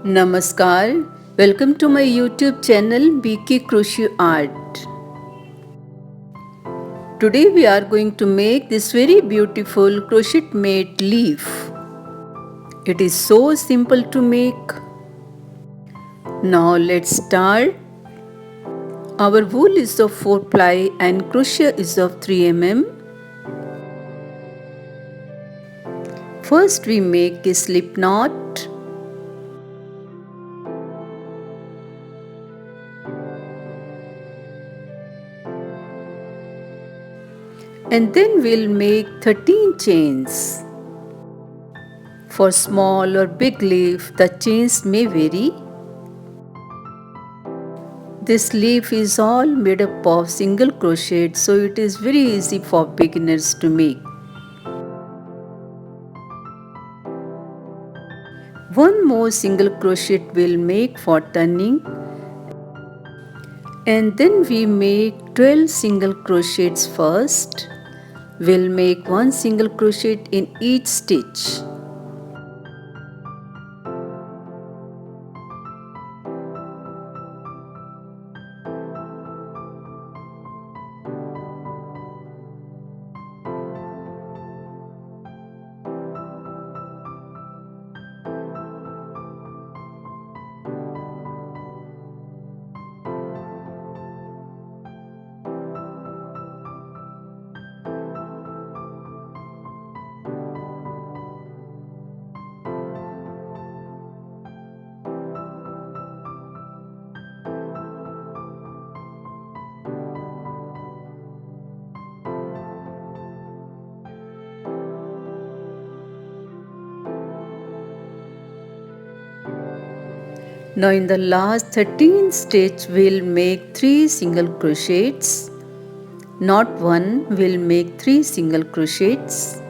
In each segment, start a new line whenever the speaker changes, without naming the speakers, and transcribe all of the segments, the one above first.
Namaskar, welcome to my YouTube channel BK Crocio Art. Today we are going to make this very beautiful crochet made leaf. It is so simple to make. Now let's start. Our wool is of 4 ply and crochet is of 3 mm. First we make a slip knot. And then we'll make 13 chains. For small or big leaf, the chains may vary. This leaf is all made up of single crochet, so it is very easy for beginners to make. One more single crochet we'll make for turning, and then we make 12 single crochets first. We'll make one single crochet in each stitch. Now in the last 13 stitch we'll make 3 single crochets. Not one, we'll make 3 single crochets.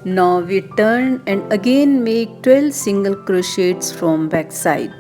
Now we turn and again make 12 single crochets from back side.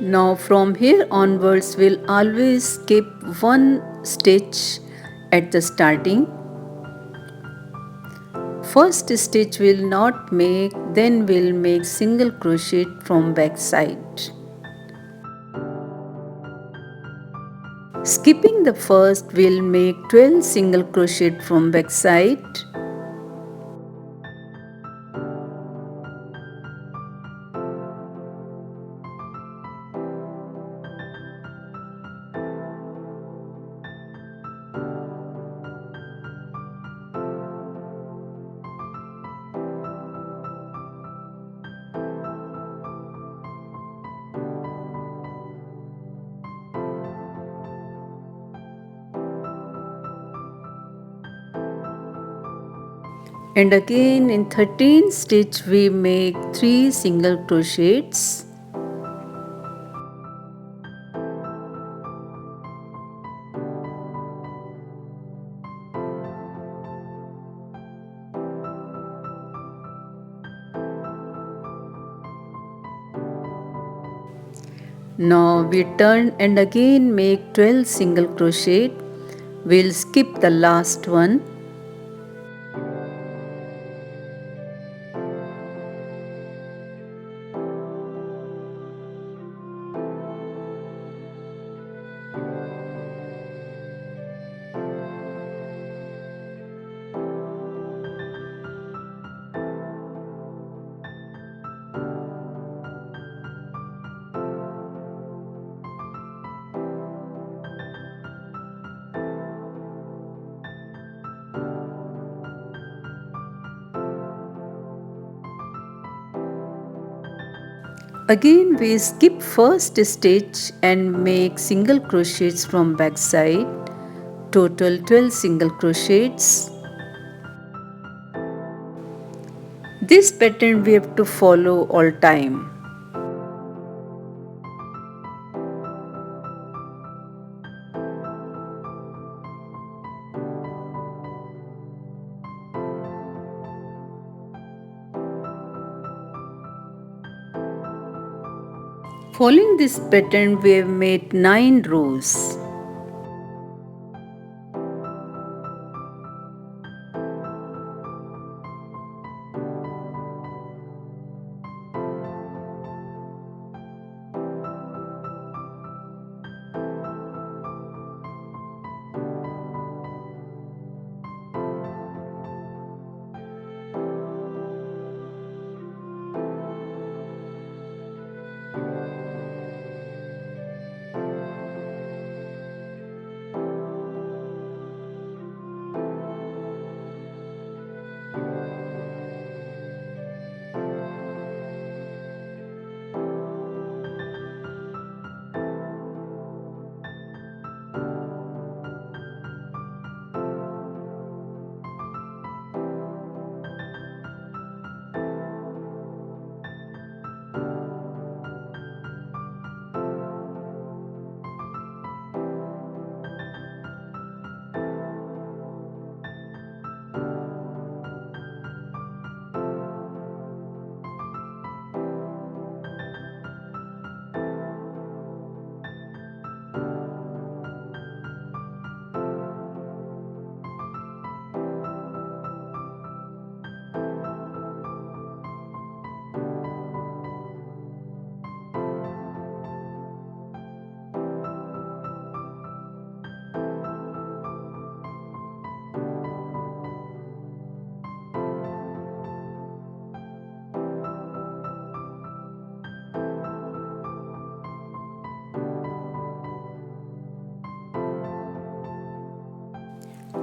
Now from here onwards we'll always skip one stitch at the starting. First stitch we'll not make, then we'll make single crochet from back side. Skipping the first, we'll make 12 single crochet from back side. And again in 13 stitch we make 3 single crochets. Now we turn and again make 12 single crochet. We'll skip the last one. Again we skip first stitch and make single crochets from back side. Total 12 single crochets. This pattern we have to follow all time. Following this pattern we have made 9 rows.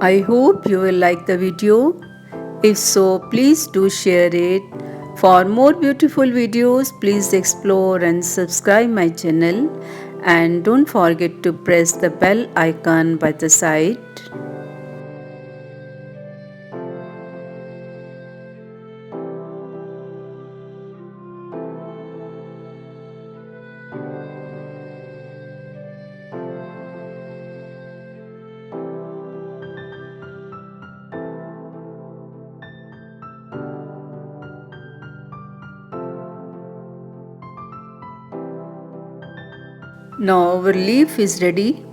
I hope you will like the video. If so, please do share it. For more beautiful videos, please explore and subscribe my channel, and don't forget to press the bell icon by the side. Now our leaf is ready.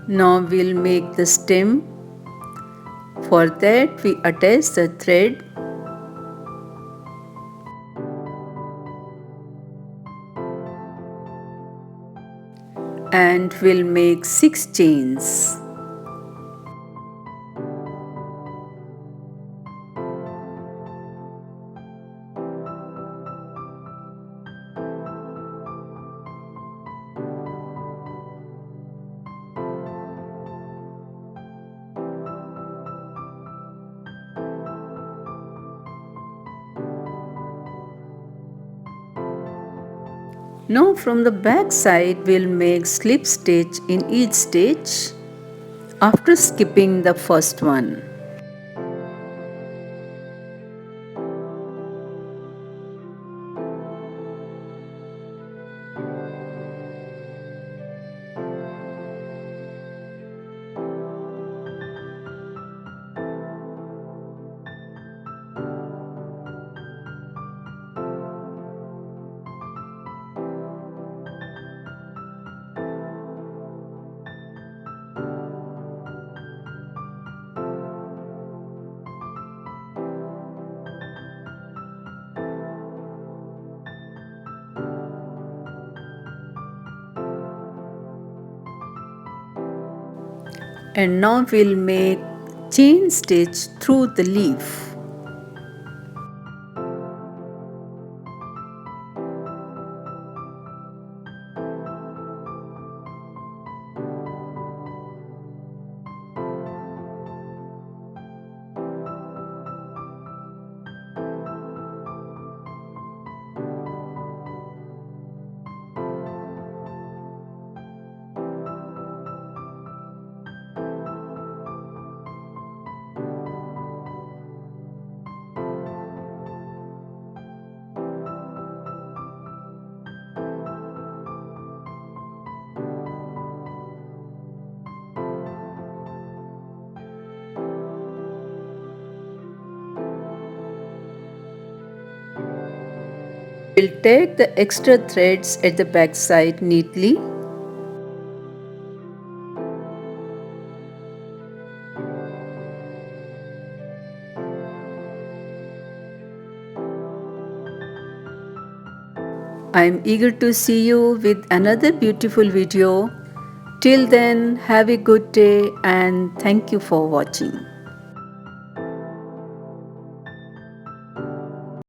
Now we'll make the stem. For that we attach the thread and we'll make 6 chains. Now from the back side we'll make slip stitch in each stitch after skipping the first one. And now we'll make chain stitch through the leaf. We'll take the extra threads at the back side neatly. I'm eager to see you with another beautiful video. Till then, have a good day and thank you for watching.